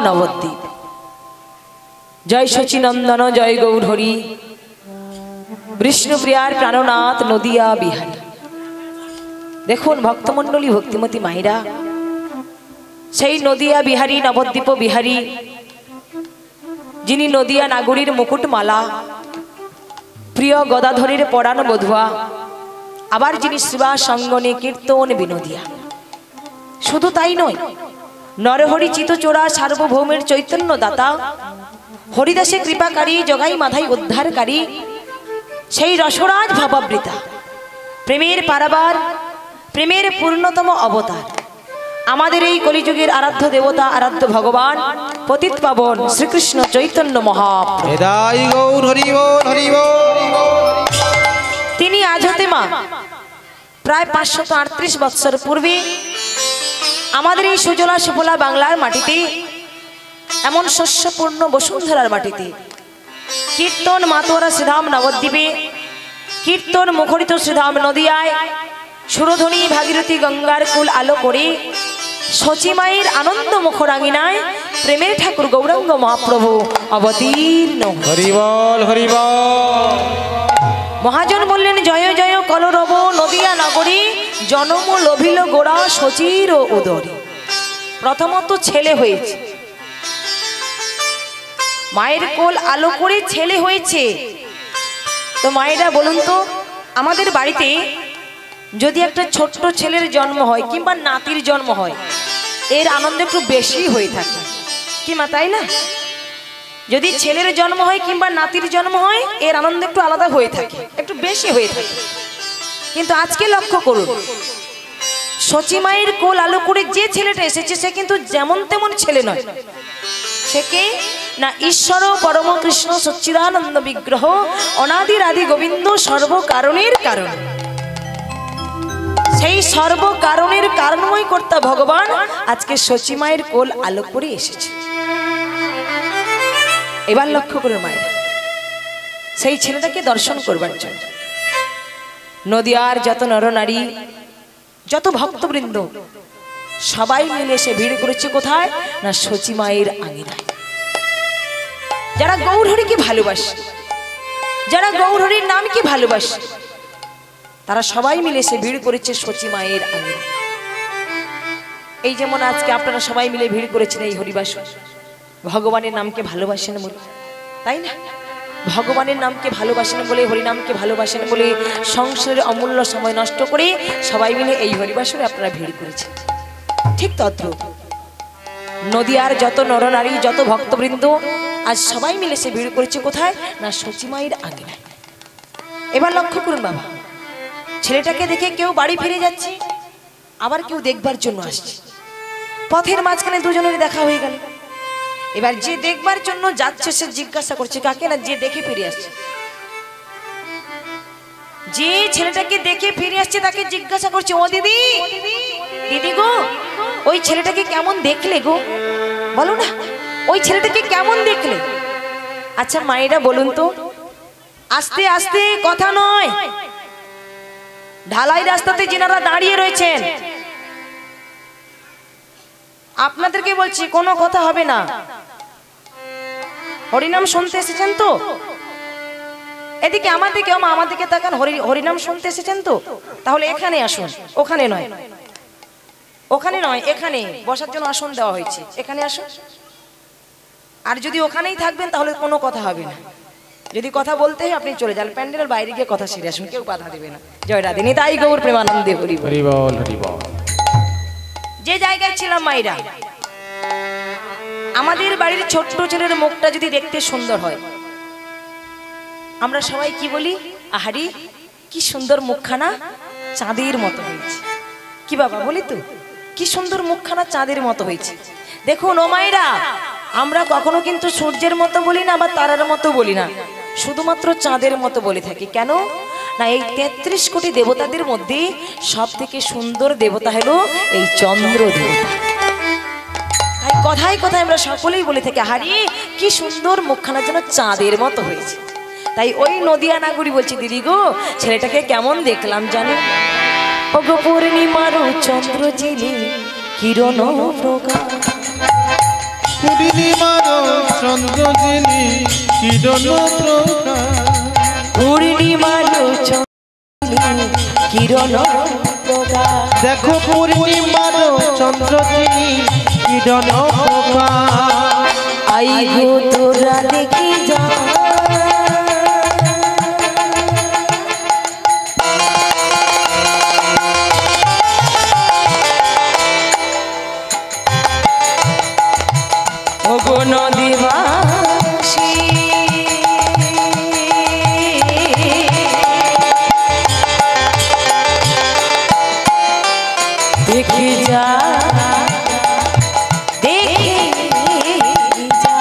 নবদ্বীপ। জয় শচীনন্দন জয় গৌর হরি, বিষ্ণুপ্রিয়ার প্রাণনাথ নদিয়া বিহারী। দেখুন ভক্তমণ্ডলী, ভক্তিমতী মায়েরা, সেই নদিয়া বিহারী, নবদ্বীপ বিহারী, যিনি নদিয়া নাগরীর মুকুটমালা, প্রিয় গদাধরীর পরাণ বধুয়া, আবার যিনি শিবা সঙ্গনে কীর্তন বিনোদিয়া। শুধু তাই নয়, নরহরি চিতচোরা সার্বভৌমের চৈতন্য দাতা, হরিদাসে কৃপাকারী, জগাই মাধাই উদ্ধারকারী, সেই রসরাজ ভাবাবৃতা, প্রেমের পারাবার, প্রেমের পূর্ণতম অবতার, আমাদের এই কলিযুগের আরাধ্য দেবতা, আরাধ্য ভগবান, পতিত পাবন শ্রীকৃষ্ণ চৈতন্য মহাপ্রভু। তিনি আজ হতে মা প্রায় 538 বৎসর পূর্বে আমাদের এই সুজলা সুফলা বাংলার মাটিতে, এমন শস্যপূর্ণ বসুন্ধরার মাটিতে, কীর্তন মাতোয়ারা শ্রীধাম নবদ্বীপে, কীর্তন মুখরিত শ্রীধাম নদিয়ায়, সুরধ্বনি ভাগীরথী গঙ্গার কুল আলো করে শচীমায়ের আনন্দ মুখরাঙ্গিনায় প্রেমের ঠাকুর গৌরাঙ্গ মহাপ্রভু অবতীর্ণ। হরি বল, হরি বল। মহাজন বললেন, জয় জয় কলরব নদিয়া নগরী, জনম লোভিল গোড়া শচীর উদরী। প্রথমত ছেলে হয়েছে, মায়ের কোল আলো করে ছেলে হয়েছে। তো মায়েরা বলুন তো, আমাদের বাড়িতে যদি একটা ছোট্ট ছেলের জন্ম হয় কিংবা নাতির জন্ম হয়, এর আনন্দ একটু বেশি হয়ে থাকে কি মা, তাই না? যদি ছেলের জন্ম হয় কিংবা নাতির জন্ম হয়, এর আনন্দ একটু আলাদা হয়ে থাকে, একটু বেশি হয়ে থাকে। কিন্তু আজকে লক্ষ্য করুন, শচীমায়ের কোল আলো করে যে ছেলেটা এসেছে, সে কিন্তু যেমন তেমন ছেলে নয়। সে কে না, ঈশ্বর পরম কৃষ্ণ সচ্চিদানন্দ বিগ্রহ, অনাদির আদি গোবিন্দ, সর্বকারণের কারণ। সেই সর্বকারণের কারণময় কর্তা ভগবান আজকে শচীমায়ের কোল আলো করে এসেছে। এবার লক্ষ্য করে মায়েরা সেই ছেলেটাকে দর্শন করবার জন্য নদিয়ার যত নরনারী, যত ভক্তবৃন্দ, সবাই মিলে এসে ভিড় করেছে কোথায় না, শচীমায়ের আঙিনায়। যারা গৌরহরিকে ভালোবাসে, যারা গৌরহরির নামকে ভালোবাসে, তারা সবাই মিলে এসে ভিড় করেছে শচীমায়ের আঙিনায়। এই যেমন আজকে আপনারা সবাই মিলে ভিড় করেছেন এই হরিবাসর, ভগবানের নামকে ভালোবাসেন বলে, তাই না? ভগবানের নামকে ভালোবাসেন বলে, হরিনামকে ভালোবাসেন বলে সংসারের অমূল্য সময় নষ্ট করে সবাই মিলে এই হরিবাসরে আপনারা ভিড় করেছেন। ঠিক তদ্রূপ নদিয়ার যত নরনারী, যত ভক্তবৃন্দ আজ সবাই মিলে সে ভিড় করেছে কোথায় না, শচীমায়ের আঙিনায়। এবার লক্ষ্য করুন বাবা, ছেলেটাকে দেখে কেউ বাড়ি ফিরে যাচ্ছে, আবার কেউ দেখবার জন্য আসছে। পথের মাঝখানে দুজনের দেখা হয়ে গেল। এবার যে দেখবার জন্য যাচ্ছে সে জিজ্ঞাসা করছে কাকে না, যে দেখে ফিরে আসছে। যে ছেলেটাকে দেখে ফিরে আসছে তাকে জিজ্ঞাসা করছে, ও দিদি, দিদি গো, ওই ছেলেটাকে কেমন দেখলে গো, বলো না, ওই ছেলেটাকে কেমন দেখলে? আচ্ছা মায়েরা বলুন তো, আস্তে আস্তে কথা নয়, ঢালাই রাস্তাতে যিনারা দাঁড়িয়ে রয়েছেন আপনাদেরকে বলছি, কোনো কথা হবে না। হরিনাম শুনতে এসেছেন তো? এদিকে আমার দিকে, আমার দিকে তাকান। হরিনাম শুনতে এসেছেন তো? তাহলে এখানে আসুন, ওখানে নয়, ওখানে নয়, এখানে বসার জন্য আসন দেওয়া হয়েছে, এখানে আসুন। আর যদি ওখানেই থাকবেন তাহলে কোনো কথা হবে না। যদি কথা বলতে হয় আপনি চলে যান, প্যান্ডেলের বাইরে গিয়ে কথা সেরে আসুন, কেউ বাধা দেবে না। জয় রাধে, নিতাই গৌর প্রেমানন্দে হরি বল, হরি বল। যে জায়গায় ছিলাম মায়েরা, আমাদের বাড়ির ছোট্ট ছেলের মুখটা যদি দেখতে সুন্দর হয়, আমরা সবাই কি বলি, আহারি কি সুন্দর মুখখানা, চাঁদের মতো হয়েছে। কি বাবা বলি তো, কি সুন্দর মুখখানা চাঁদের মতো হয়েছে। দেখুন ও মায়েরা, আমরা কখনো কিন্তু সূর্যের মতো বলি না বা তারার মতো বলি না, শুধুমাত্র চাঁদের মতো বলে থাকি। কেন না, এই 33 কোটি দেবতাদের মধ্যে সব থেকে সুন্দর দেবতা হলো এই চন্দ্র দেবতা। তাই কথায় কথায় আমরা সকলেই বলে থাকি, হারি কি সুন্দর মুখখানা যেন চাঁদের মতো হয়েছে। তাই ওই নদিয়া নাগরী বলছি, দিদি গো, ছেলেটাকে কেমন দেখলাম জানো? ও গো পূর্ণিমার চন্দ্র যিনি কিরণ প্রকাশ, পূর্ণিমার চন্দ্র যিনি কিরণ প্রকাশ পূর্ণিমার কিরণ প্রকাশ দেখো পূর্ণিমার চন্দ্র যিনি কিরণ প্রকাশ আই গো তোরা দেখি যা ওগো নদীবাসী দেখি যা দেখি যা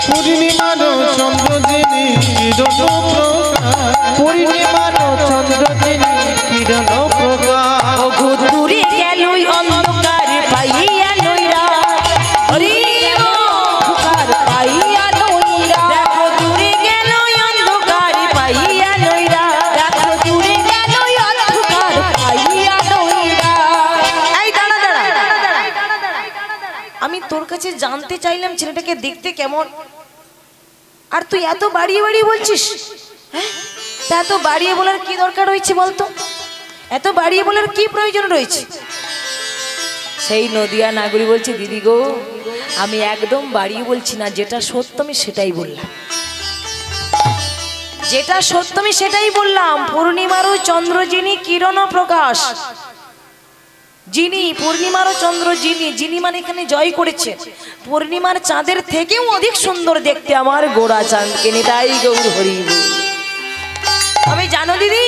পূর্ণিমার চন্দ্র যিনি কিরণ প্রকাশ পূর্ণিমার চন্দ্র যিনি কিরণ প্রকাশ ওগো দূরে গেল অন্ধকার পাইয়া লইরা হরি অন্ধকার পাইয়া লইরা দেখো দূরে গেল অন্ধকার পাইয়া লইরা দেখো দূরে গেল অন্ধকার পাইয়া লইরা এই দাঁড়া দাঁড়া আমি তোর কাছে জানতে চাইলাম ছেলেটাকে দেখতে কেমন আর তুই এত বাড়িয়ে বাড়িয়ে বলছিস হ্যাঁ তা এত বাড়িয়ে বলার কি দরকার রয়েছে বলতো এত বাড়িয়ে বলার কি প্রয়োজন রয়েছে সেই নদিয়া নাগরী বলছে দিদি গো আমি একদম বাড়িয়ে বলছি না যেটা সত্য আমি সেটাই বললাম যেটা সত্য আমি সেটাই বললাম পূর্ণিমারও চন্দ্র যিনি কিরণ প্রকাশ যিনি পূর্ণিমারও চন্দ্র যিনি যিনি মানে এখানে জয় করেছে পূর্ণিমার চাঁদের থেকেও অধিক সুন্দর দেখতে আমার গোড়া চাঁদকে নিতাই গৌর হরি আমি জানো দিদি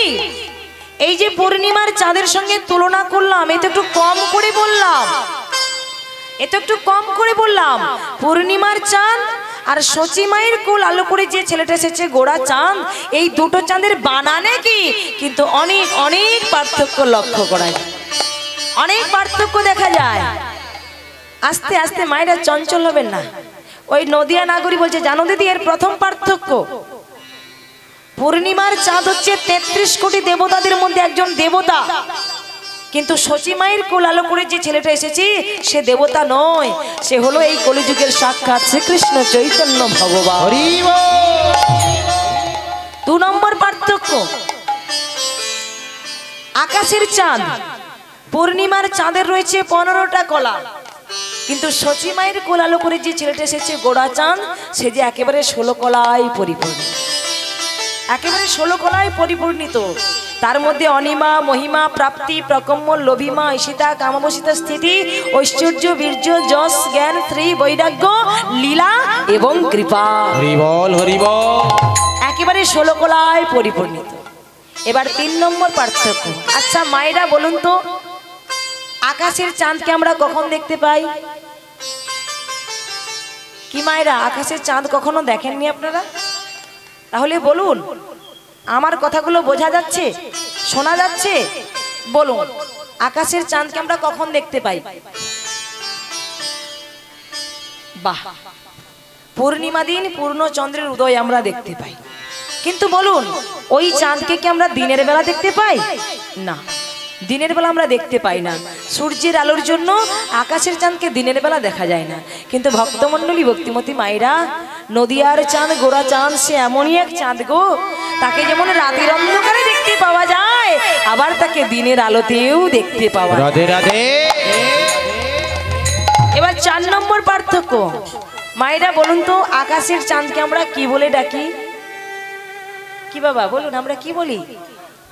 এই যে পূর্ণিমার চাঁদের সঙ্গে তুলনা করলাম এ তো একটু কম করে বললাম পূর্ণিমার চাঁদ আর সচি মায়ের কোল আলো করে যে ছেলেটা এসেছে গোড়া চাঁদ এই দুটো চাঁদের বানানে কি কিন্তু অনেক অনেক পার্থক্য লক্ষ্য করা যায় অনেক পার্থক্য দেখা যায় আস্তে আস্তে মায়েরা চঞ্চল হবেন না ওই নদিয়া নাগরী বলছে জানো দিদি এর প্রথম পার্থক্য পূর্ণিমার চাঁদ হচ্ছে ৩৩ কোটি দেবতাদের মধ্যে একজন দেবতা কিন্তু সচি মায়ের কোল আলো করে যে ছেলেটা এসেছে সে দেবতা নয় সে হলো এই কলিযুগের সাক্ষাৎ শ্রীকৃষ্ণ চৈতন্য ভগবান হরি বল ২ নম্বর পার্থক্য আকাশের চাঁদ পূর্ণিমার চাঁদের রয়েছে ১৫টা কলা কিন্তু সচি মায়ের কোল আলো করে যে ছেলেটা এসেছে গোড়া চাঁদ সে যে একেবারে ১৬ কলায় পরিপূর্ণ একেবারে ১৬ কলায় পরিপূর্ণিত তার মধ্যে অনিমা মহিমা প্রাপ্তি প্রকম্য লভিমা ঈশিতা কামবশিতা স্থিতি ঐশ্বর্য বীর্য যশ জ্ঞান শ্রী বৈরাগ্য লীলা এবং কৃপা হরি বল একেবারে ১৬ কলায় পরিপূর্ণিত এবার ৩ নম্বর পার্থক্য আচ্ছা মায়েরা বলুন তো আকাশের চাঁদকে আমরা কখন দেখতে পাই কি মায়েরা আকাশের চাঁদ কখনো দেখেননি আপনারা তাহলে বলুন আমার কথাগুলো বোঝা যাচ্ছে শোনা যাচ্ছে বলুন আকাশের চাঁদকে আমরা কখন দেখতে পাই বাহ পূর্ণিমা দিন পূর্ণ চন্দ্রের উদয় আমরা দেখতে পাই কিন্তু বলুন ওই চাঁদকে কি আমরা দিনের বেলা দেখতে পাই না দিনের বেলা আমরা দেখতে পাই না সূর্যের আলোর জন্য আকাশের চাঁদকে দিনের বেলা দেখা যায় না কিন্তু ভক্তমণ্ডলী ভক্তিমতী মায়েরা নদিয়ার চাঁদ গোড়া চাঁদ সে এমনই এক চাঁদ গো তাকে যেমন রাতের অন্ধকারে দেখতে পাওয়া যায় আবার তাকে দিনের আলোতেও দেখতে পাওয়া যায় রাধে রাধে এবার ৪ নম্বর পার্থক্য মায়েরা বলুন তো আকাশের চাঁদকে আমরা কি বলে ডাকি কি বাবা বলুন আমরা কি বলি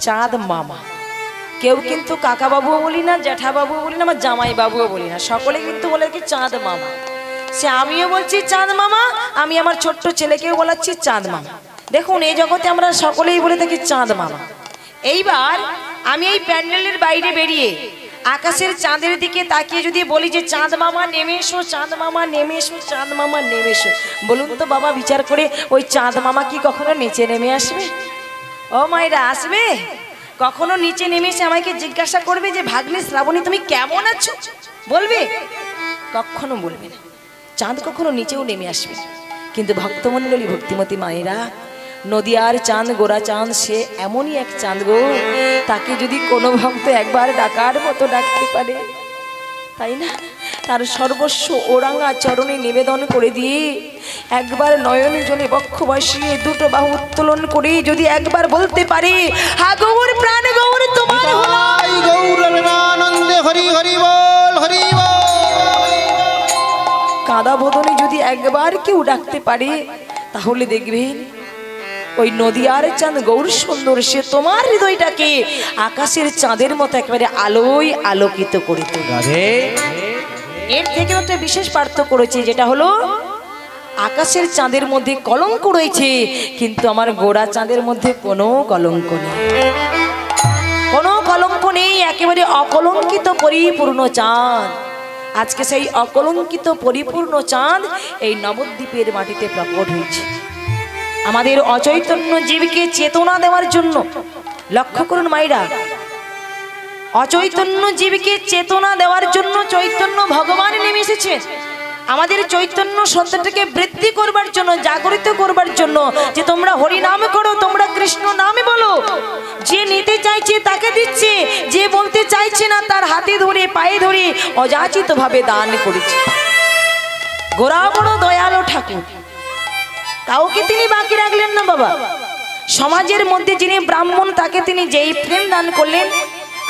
চাঁদ মামা কেউ কিন্তু কাকা বাবুও বলি না জ্যাঠা বাবুও বলি না আমার জামাই বাবুও বলি না সকলে কিন্তু বলে কি চাঁদ মামা সে আমিও বলছি চাঁদ মামা আমি আমার ছোট্ট ছেলেকেও বলাচ্ছি চাঁদ মামা দেখুন এই জগতে আমরা সকলেই বলে থাকি চাঁদ মামা এইবার আমি এই প্যান্ডেলের বাইরে বেরিয়ে আকাশের চাঁদের দিকে তাকিয়ে যদি বলি যে চাঁদ মামা নেমে এসো চাঁদ মামা নেমে এসো চাঁদ মামা নেমে এসো বলুন তো বাবা বিচার করে ওই চাঁদ মামা কি কখনো নিচে নেমে আসবে ও মায়েরা আসবে কখনো নিচে নেমে এসে আমাকে জিজ্ঞাসা করবে যে ভাগ্নে শ্রাবণী তুমি কেমন আছো বলবে কখনো বলবে না চাঁদ কখনো নিচেও নেমে আসবে কিন্তু ভক্তমণ্ডলী ভক্তিমতী মায়েরা নদিয়ার চাঁদ গোড়া চাঁদ সে এমনই এক চাঁদ গো তাকে যদি কোনো ভক্ত একবার ডাকার মতো ডাকতে পারে তাই না তার সর্বস্ব ওরাঙ্গা চরণে নিবেদন করে দিয়ে একবার নয়ন জলে বক্ষ বসিয়ে দুটো বাহু উত্তোলন করে যদি একবার বলতে পারে, হা গৌর প্রাণ গৌর তোমার নিতাই গৌর প্রেমানন্দে হরি হরি বল হরি বল। কাদা বদনে যদি একবার কেউ ডাকতে পারে, তাহলে দেখবেন ওই নদিয়ার চাঁদ গৌর সুন্দর সে তোমার হৃদয়টাকে আকাশের চাঁদের মতো একেবারে আলোয় আলোকিত করে তোলে। এর থেকে একটা বিশেষ পার্থক্য রয়েছে, যেটা হলো আকাশের চাঁদের মধ্যে কলঙ্ক রয়েছে, কিন্তু আমার গোড়া চাঁদের মধ্যে কোনো কলঙ্ক নেই, কোনো কলঙ্ক নেই, একেবারে অকলঙ্কিত পরিপূর্ণ চাঁদ। আজকে সেই অকলঙ্কিত পরিপূর্ণ চাঁদ এই নবদ্বীপের মাটিতে প্রকট হয়েছে আমাদের অচৈতন্য জীবকে চেতনা দেওয়ার জন্য। লক্ষ্য করুন মায়েরা, অচৈতন্য জীবকে চেতনা দেওয়ার জন্য চৈতন্য ভগবান নেমে এসেছেন, আমাদের চৈতন্য সত্তাটাকে বৃদ্ধি করবার জন্য, জাগরিত করবার জন্য, যে তোমরা হরি নাম করো, তোমরা কৃষ্ণ নামে বলো। যে নিতে চাইছে তাকে দিচ্ছে, যে বলতে চাইছে না তার হাতে ধরে পায়ে ধরে অযাচিত ভাবে দান করেছে। গোরা বড় দয়ালু ঠাকুর, কাউকে তিনি বাকি রাখলেন না বাবা। সমাজের মধ্যে যিনি ব্রাহ্মণ তাকে তিনি যেই প্রেম দান করলেন,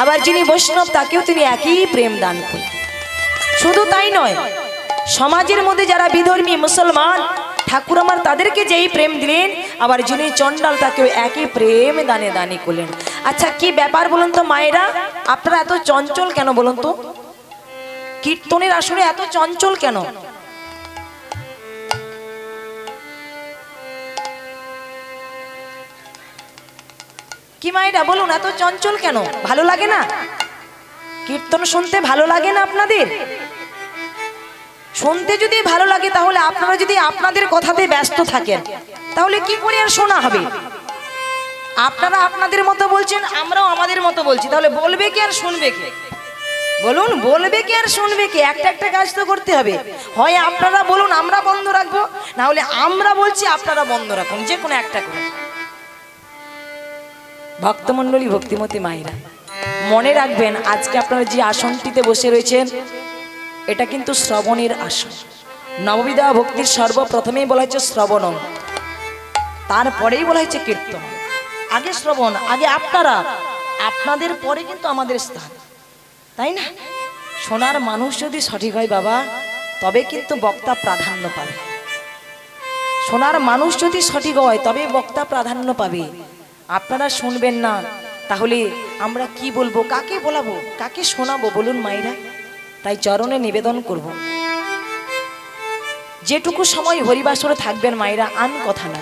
আবার যিনি বৈষ্ণব তাকেও তিনি একই প্রেম দান করলেন। শুধু তাই নয়, সমাজের মধ্যে যারা বিধর্মী মুসলমান ঠাকুর আমার তাদেরকে যেই প্রেম দিলেন, আবার যিনি চণ্ডাল তাকেও একই প্রেম দানে দানে করলেন। আচ্ছা কি ব্যাপার বলুন তো মায়েরা, আপনারা এত চঞ্চল কেন বলুন তো? কীর্তনের আসরে এত চঞ্চল কেন? কি মায়েরা বলুন, এত চঞ্চল কেন? ভালো লাগে না? কীর্তন শুনতে ভালো লাগে না আপনাদের? শুনতে যদি ভালো লাগে, তাহলে আপনারা যদি আপনাদের কথাতে ব্যস্ত থাকেন, তাহলে কি করে আর শোনা হবে? আপনারা আপনাদের মতো বলছেন, আমরাও আমাদের মতো বলছি, তাহলে বলবে কি আর শুনবে কি? বলুন, বলবে কি আর শুনবে কি? একটা একটা কাজ তো করতে হবে। হয় আপনারা বলুন আমরা বন্ধ রাখবো, না হলে আমরা বলছি আপনারা বন্ধ রাখুন, যে কোনো একটা করে। ভক্তমণ্ডলী, ভক্তিমতী মায়েরা, মনে রাখবেন আজকে আপনারা যে আসনটিতে বসে রয়েছেন, এটা কিন্তু শ্রবণের আসন। নববিধা ভক্তির সর্বপ্রথমেই বলা হয়েছে শ্রবণম, তারপরেই বলা হয়েছে কীর্তন। আগে শ্রবণ, আগে আপনারা, আপনাদের পরে কিন্তু আমাদের স্থান, তাই না? শোনার মানুষ যদি সঠিক হয় বাবা, তবে কিন্তু বক্তা প্রাধান্য পাবে। শোনার মানুষ যদি সঠিক হয় তবে বক্তা প্রাধান্য পাবে। আপনারা শুনবেন না, তাহলে আমরা কি বলবো, কাকে বলাবো, কাকে শোনাবো বলুন মায়েরা? তাই চরণে নিবেদন করব, যেটুকু সময় হরিবাসরে থাকবেন মায়েরা, আন কথা না।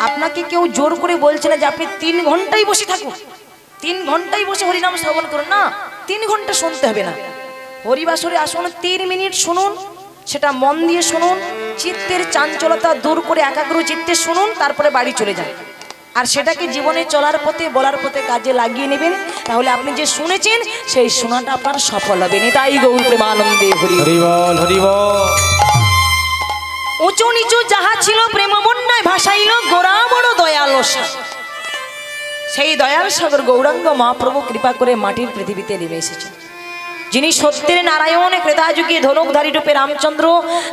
আপনাকে কেউ জোর করে বলছে না যে আপনি 3 ঘন্টাই বসে থাকুন, 3 ঘন্টাই বসে হরিনাম শ্রবণ করুন, না, 3 ঘন্টা শুনতে হবে না। হরিবাসরে আসুন, 3 মিনিট শুনুন, সেটা মন দিয়ে শুনুন, চিত্তের চাঞ্চলতা দূর করে একাগ্র চিত্তে শুনুন, তারপরে বাড়ি চলে যান। আর সেটাকে জীবনে চলার পথে, বলার পথে কাজে লাগিয়ে নেবেন, তাহলে আপনি যে শুনেছেন সেই শোনাটা আপনার সফল হবে। নিতাই গৌর প্রেমানন্দে হরি হরি বল হরি বল। উঁচু নিচু যাহা ছিল প্রেম বন্যায় ভাসাইল গোরা বড় দয়ালু সাগর। সেই দয়াল সাগর গৌরাঙ্গ মহাপ্রভু কৃপা করে মাটির পৃথিবীতে নেমে এসেছেন, যিনি সত্যের নারায়ণ, ক্রেতাযুগে ধনুকধারী রূপে রামচন্দ্র,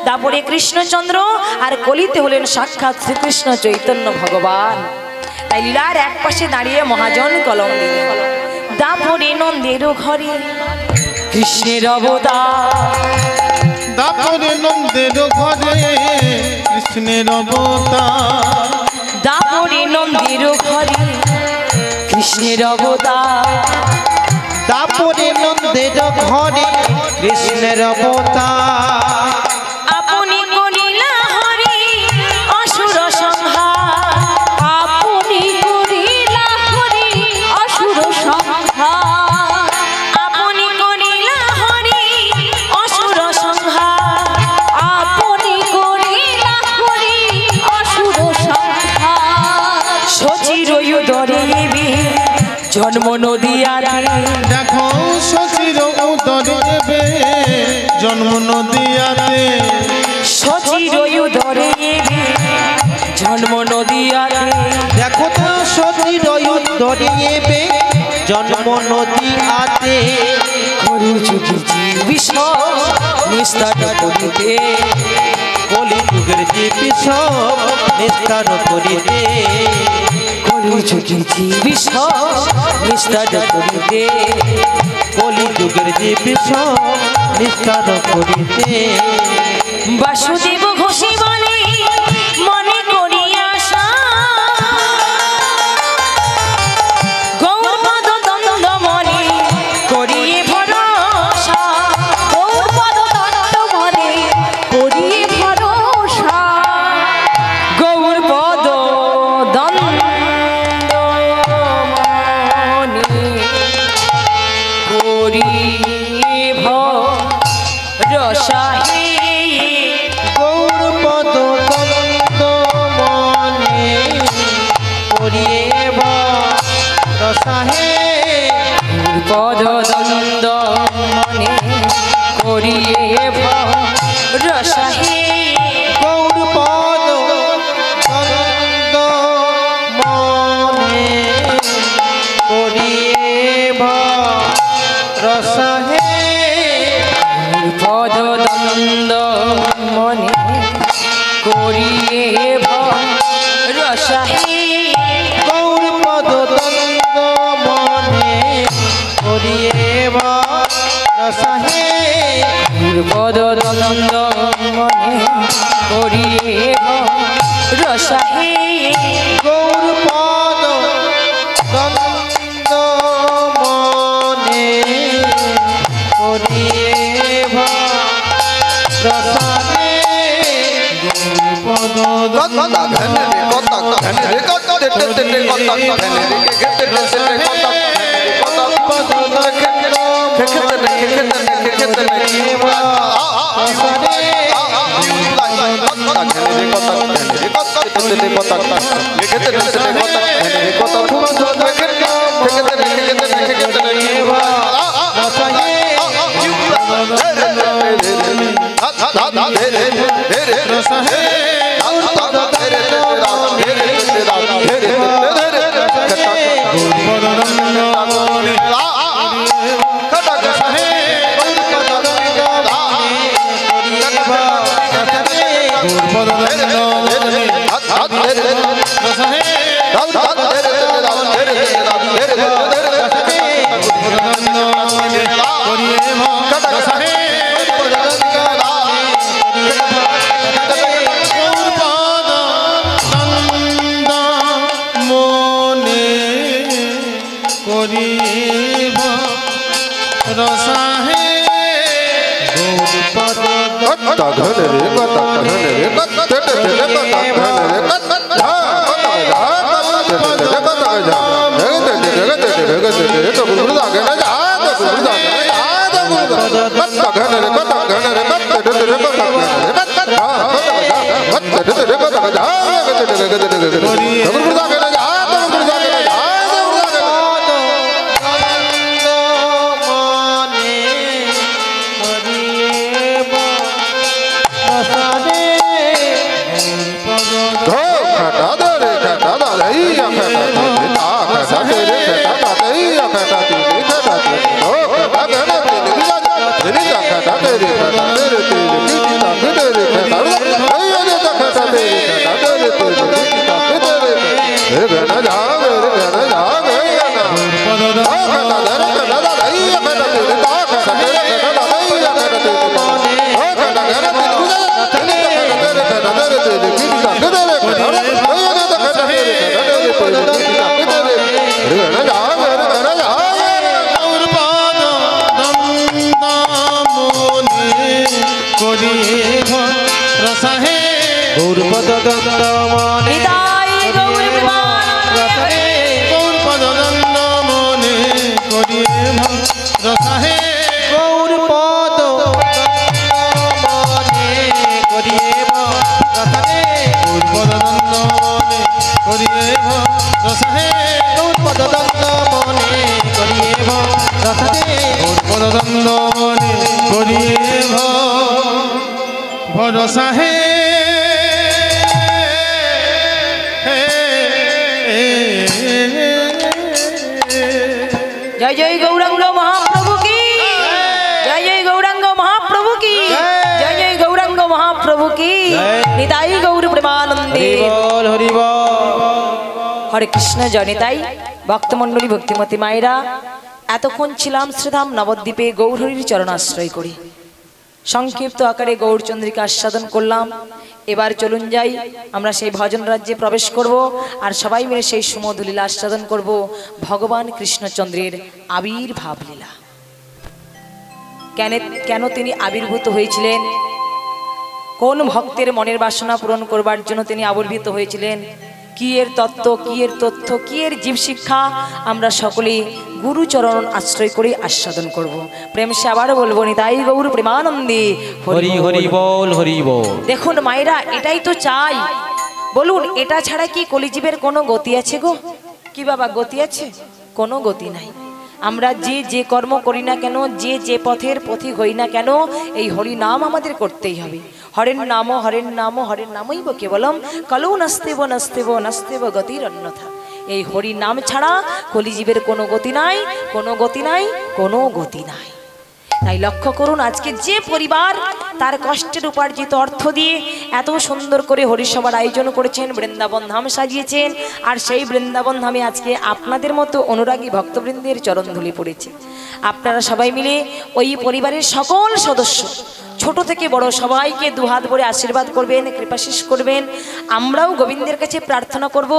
দাপরে কৃষ্ণচন্দ্র, আর কলিতে হলেন সাক্ষাৎ শ্রীকৃষ্ণ চৈতন্য ভগবান। তাই লীলার এক পাশে দাঁড়িয়ে মহাজন কলম দিলেন, দাপরে নন্দের ঘরে কৃষ্ণের অবতার, দাপরে নন্দের ঘরে কৃষ্ণের অবতার, দাপরে নন্দের ঘরে কৃষ্ণের অবতার, দাপরে নন্দের ঘরে কৃষ্ণের অবতার। আপনি করিলা হরি অসুর সংহার, আপনি করিলা হরি অসুর সংহার, আপনি করিলা হরি অসুর সংহার, আপনি করিলা হরি অসুর সংহার। সচির উদরে জন্ম নদিয়াতে, দেখো সচির উদরে জন্ম নদিয়াতে, সচির উদরে জন্ম নদিয়াতে, দেখো তো সচির উদরে জন্ম নদিয়াতে। করি যুগে জীব বিষ নিস্তার করিতে কলি যুগের যে বিষ নিস্তার করিতে কলি যুগের যে বিষ নিস্তার করিতে কলি যুগের যে বিষ নিস্তার করিতে বাসুদেব ঘোষী বলে মনে করি আশা গৌরপদ দ্বন্দ্ব মনে করিয়ে ভরসা গৌরপদ দ্বন্দ্ব মনে করিয়ে ভরসা গৌরপদ দ্বন্দ্ব মনে করিয়ে ভরসা গৌরপদ দ্বন্দ্ব মনে করিয়ে ভরসাহে পদদ্বন্দ্ব মনে করিয়ে ভরসাহে গৌরপদ দ্বন্দ্ব মনে করিয়ে ভরসাহে পদদ্বন্দ্ব মনে করিয়ে ভরসাহে গৌরপদ দ্বন্দ্ব মনে করিয়ে ভরসাহে পদদ্বন্দ্ব মনে করিয়ে ভরসাহে গৌরপদ দ্বন্দ্ব মনে করিয়ে ভরসাহে जय जय गौरांग महाप्रभु की जय जय गौरांग মহাপ্রভু কি নিতাই গৌর প্রেমানন্দে হরি বল। হরে কৃষ্ণ জয় নিতাই। ভক্তমণ্ডলী ভক্তিমতী মায়েরা, এতক্ষণ ছিলাম শ্রীধাম নবদ্বীপে গৌরহরির চরণাশ্রয় করি। সংক্ষিপ্ত আকারে গৌরচন্দ্রিকা আস্বাদন করলাম। এবার চলুন যাই, আমরা সেই ভজন রাজ্যে প্রবেশ করব আর সবাই মিলে সেই সুমধুর লীলা আস্বাদন করব। ভগবান কৃষ্ণচন্দ্রের আবির্ভাব লীলা। কেন তিনি আবির্ভূত হয়েছিলেন, কোন ভক্তের মনের বাসনা পূরণ করবার জন্য তিনি আবির্ভূত হয়েছিলেন, কি এর তত্ত্ব, কি এর তথ্য, কি এর জীব শিক্ষা, আমরা সকলেই গুরুচরণ আশ্রয় করে আস্বাদন করব। প্রেম সে আবারও বলবো নিতাই গৌর প্রেমানন্দে হরি হরি বল, হরি বল। দেখুন মায়েরা, এটাই তো চাই। বলুন, এটা ছাড়া কি কলিজীবের কোনো গতি আছে গো? কি বাবা, গতি আছে? কোনো গতি নাই। আমরা যে কর্ম করি না কেন, যে পথের পথিক হই না কেন, এই হরি নাম আমাদের করতেই হবে। হরের নাম হরের নাম হরের নামই কেবলম কলৌ নাস্তেব নাস্তেব নাস্তেব গতির অন্যথা। এই হরি নাম ছাড়া কলিজীবের কোনো গতি নাই, কোনো গতি নাই, কোনো গতি নাই। তাই লক্ষ্য করুন, আজকে যে পরিবার তার কষ্টের উপার্জিত অর্থ দিয়ে এত সুন্দর করে হরিসভার আয়োজন করেছেন, বৃন্দাবন ধাম সাজিয়েছেন, আর সেই বৃন্দাবন ধামে আজকে আপনাদের মতো অনুরাগী ভক্তবৃন্দের চরণধুলি পড়েছে। আপনারা সবাই মিলে ওই পরিবারের সকল সদস্য, ছোট থেকে বড় সবাইকে দুহাত ভরে আশীর্বাদ করবেন, কৃপাশিস করবেন। আমরাও গোবিন্দের কাছে প্রার্থনা করব,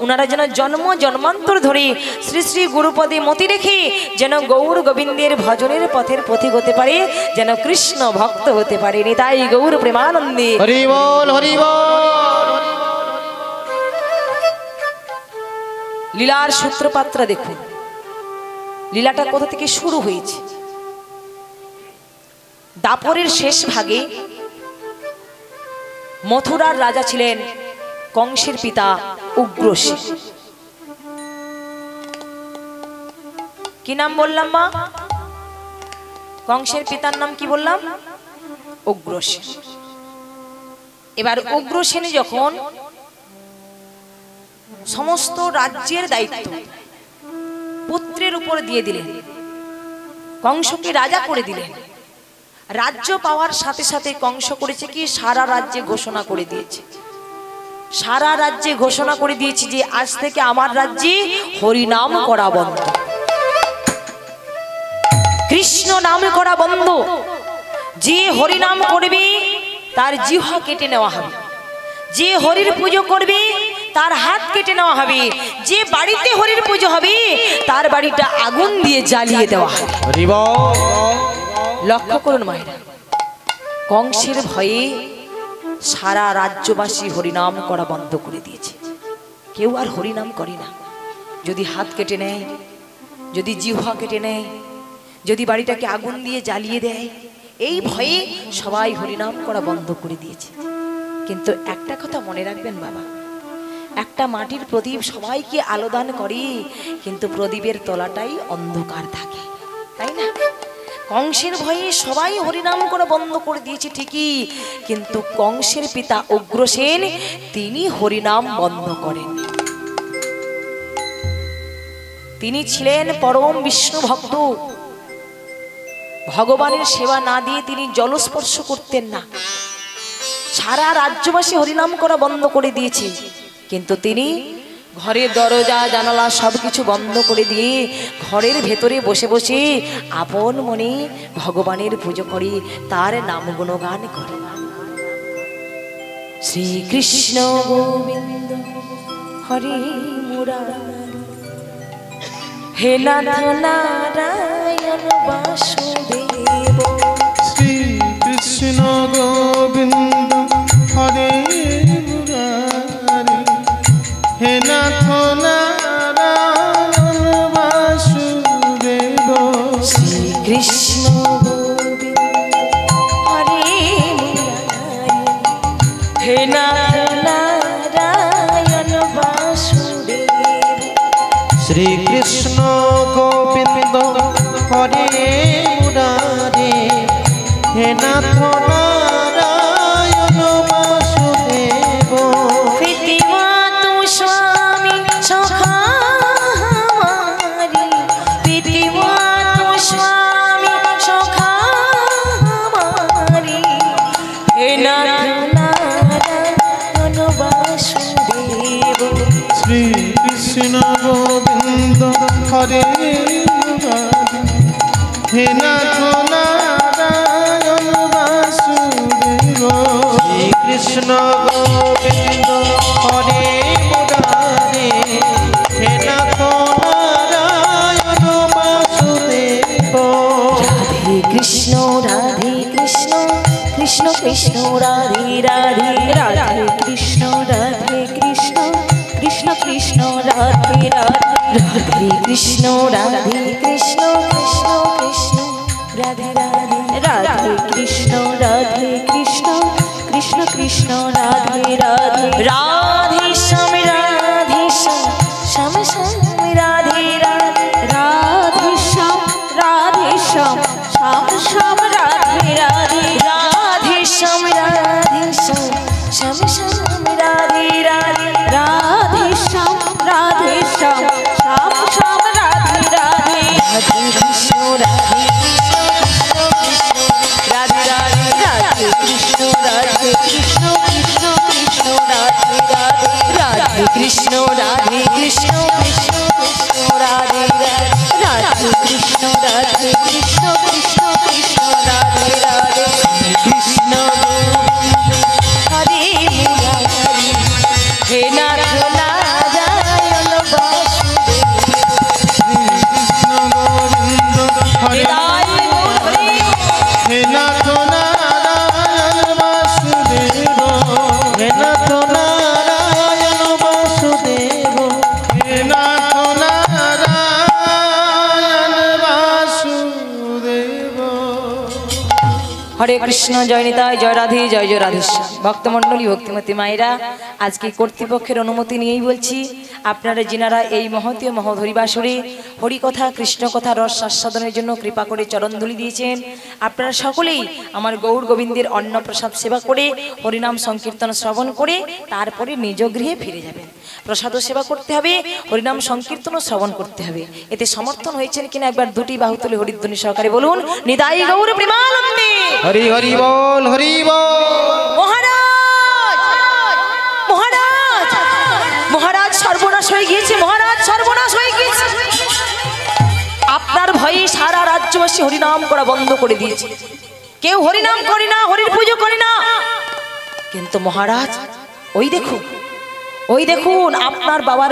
ওনারা যেন জন্ম জন্মান্তর ধরে শ্রী শ্রী গুরুপদে মতি রেখে যেন গৌর গোবিন্দের ভজনের পথের পথিক হতে পারে, যেন কৃষ্ণ ভক্ত হতে পারে। নিতাই গৌর প্রেমানন্দে হরি বল, হরি বল। লীলার সূত্রপাতটা দেখুন, লীলাটা কোথা থেকে শুরু হয়েছে। দাপরের শেষ ভাগে মথুরার রাজা ছিলেন কংসের পিতা উগ্রসেন। কি নাম বললাম মা? কংসের পিতার নাম কি বললাম? উগ্রসেন। এবার উগ্রসেন যখন সমস্ত রাজ্যের দায়িত্ব পুত্রের উপর দিয়ে দিলেন, কংসকে রাজা করে দিলেন, রাজ্য পাওয়ার সাথে সাথে কংস করেছে কি, সারা রাজ্যে ঘোষণা করে দিয়েছে, সারা রাজ্যে ঘোষণা করে দিয়েছে যে আজ থেকে আমার রাজ্যে হরিনাম করা বন্ধ, কৃষ্ণ নাম করা বন্ধ। যে হরিনাম করবে তার জিহ্বা কেটে নেওয়া হবে, যে হরির পুজো করবে তার হাত কেটে নেওয়া হবে, যে বাড়িতে হরির পুজো হবে তার বাড়িটা আগুন দিয়ে জ্বালিয়ে দেওয়া হবে। লক্ষ্য করুন মায়েরা, কংসের ভয়ে সারা রাজ্যবাসী হরিনাম করা বন্ধ করে দিয়েছে। কেউ আর হরিনাম করে না। যদি হাত কেটে নেয়, যদি জিহ্বা কেটে নেয়, যদি বাড়িটাকে আগুন দিয়ে জ্বালিয়ে দেয়, এই ভয়ে সবাই হরিনাম করা বন্ধ করে দিয়েছে। কিন্তু একটা কথা মনে রাখবেন বাবা, একটা মাটির প্রদীপ সবাইকে আলোদান করে, কিন্তু প্রদীপের তলাটাই অন্ধকার থাকে, তাই না? কংসের ভয়ে সবাই হরিনাম করা বন্ধ করে দিয়েছে ঠিকই, কিন্তু কংসের পিতা উগ্রসেন তিনি হরিনাম বন্ধ করেন। তিনি ছিলেন পরম বিষ্ণু ভক্ত। ভগবানের সেবা না দিয়ে তিনি জলস্পর্শ করতেন না। সারা রাজ্যবাসী হরিনাম করা বন্ধ করে দিয়েছে, কিন্তু তিনি ঘরের দরজা জানালা সবকিছু বন্ধ করে দিয়ে ঘরের ভেতরে বসে বসে আপন মনে ভগবানের পুজো করে, তার নাম গুণগান করে। শ্রীকৃষ্ণ গোবিন্দ হরি মুরারি, হে নাথ নারায়ণ বাসুদেব। শ্রীকৃষ্ণ গোবিন্দ হরে মুরারি, হে নাথ নারায়ণ বাসুদেব। শ্রীকৃষ্ণ গোবিন্দ হরে মুরারি, হে নাথ নারায়ণ বাসুদেব। শ্রীকৃষ্ণ গোবিন্দ হরে মুরারি, হে নাথ নারায়ণ বাসুদেব। পিতৃমাতু স্বামী সখা হমারি, পিতৃমাতু স্বামী সখা হমারি, হে নাথ হরে মুরারি হে নাথ নারায়ণ বাসুদেব শ্রী কৃষ্ণ গোবিন্দ হরে মুরারি হে নাথ নারায়ণ বাসুদেব রাধে কৃষ্ণ কৃষ্ণ কৃষ্ণ রাধে রাধে রাধে কৃষ্ণ কৃষ্ণ কৃষ্ণ রাধে রাধে রাধে কৃষ্ণ কৃষ্ণ কৃষ্ণ রাধে রাধে রাধে কৃষ্ণ কৃষ্ণ কৃষ্ণ রাধে রাধে রাধে শ্যাম শ্যাম রাধে রাধে রাধে শ্যাম শ্যাম শ্যাম রাধে রাধে রাধে শ্যাম শ্যাম রাধে রাধে রাধে শ্যাম শ্যাম শ্যাম রাধে রাধে রাধে কৃষ্ণ রাধে রাধে রাধে কৃষ্ণ কৃষ্ণ কৃষ্ণ রাধে রাধে রাধে কৃষ্ণ কৃষ্ণ রাধে রাধে রাধে কৃষ্ণ কৃষ্ণ কৃষ্ণ রাধে রাধে কৃষ্ণ হরে মুরারি হে নাথ নারায়ণ বাসুদেব কৃষ্ণ গোবিন্দ হরে হে নাথ নারায়ণ বাসুদেব হে নাথ নারায়ণ বাসুদেব হে নাথ নারায়ণ বাসুদেব হরে কৃষ্ণ জয় নিতাই জয় রাধে জয় জয় রাধেশ্যাম ভক্তমণ্ডলী ভক্তিমতী মায়েরা আজকে কর্তৃপক্ষের অনুমতি নিয়েই বলছি আপনারা যিনারা এই মহতীয় মহধরিবাসরে হরিকথা কৃষ্ণকথা রস আস্বাদনের জন্য কৃপা করে চরণধুলি দিয়েছেন আপনারা সকলেই আমার গৌর গোবিন্দের অন্নপ্রসাদ সেবা করে হরিনাম সংকীর্তন শ্রবণ করে তারপরে নিজ গৃহে ফিরে যাবেন প্রসাদও সেবা করতে হবে হরিনাম সংকীর্তনও শ্রবণ করতে হবে এতে সমর্থন হয়েছেন কিনা একবার দুটি বাহু তুলে হরিধ্বনি সহকারে বলুন নিতাই গৌর প্রেমানন্দে হরি হরি বল হরি বল মহারাজ মহারাজ মহারাজ সর্বনাশ হয়ে গিয়েছে মহারাজ সর্বনাশ হয়ে গিয়েছে আপনার ভয়ে সারা রাজ্যবাসী হরিনাম করা বন্ধ করে দিয়েছে কেউ হরিনাম করে না হরির পুজো করে না কিন্তু মহারাজ ওই দেখুন আপনার বাবার